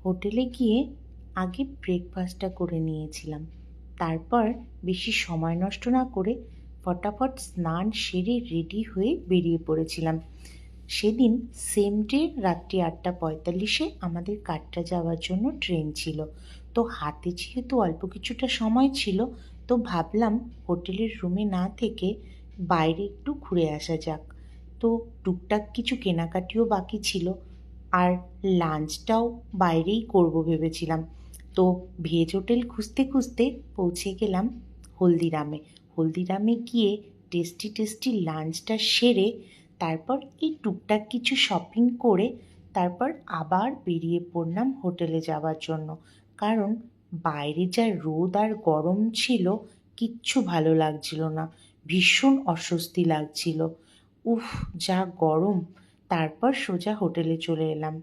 হোটেলে গিয়ে আগে ব্রেকফাস্টটা করে নিয়েছিলাম। তারপর বেশি সময় নষ্ট না করে ফটাফট স্নান সেরে রেডি হয়ে বেরিয়ে পড়েছিলাম। সেদিন সেম ডে রাত্রি 8:45 আমাদের কাটরা যাওয়ার জন্য ট্রেন ছিল। তো হাতে যেহেতু অল্প কিছুটা সময় ছিল, তো ভাবলাম হোটেলের রুমে না থেকে বাইরে একটু ঘুরে আসা যাক। তো টুকটাক কিছু কেনাকাটিও বাকি ছিল, আর লাঞ্চটাও বাইরেই করব ভেবেছিলাম। তো ভেজ হোটেল খুঁজতে খুঁজতে পৌঁছে গেলাম হলদিরামে। হলদিরামে গিয়ে টেস্টি টেস্টি লাঞ্চটা সেরে তারপর এই টুকটাক কিছু শপিং করে তারপর আবার বেরিয়ে পড়লাম হোটেলে যাওয়ার জন্য। কারণ বাইরে যা রোদ আর গরম ছিল, কিচ্ছু ভালো লাগছিল না, ভীষণ অস্বস্তি লাগছিল। উফ, যা গরম! তারপর সোজা হোটেলে চলে এলাম।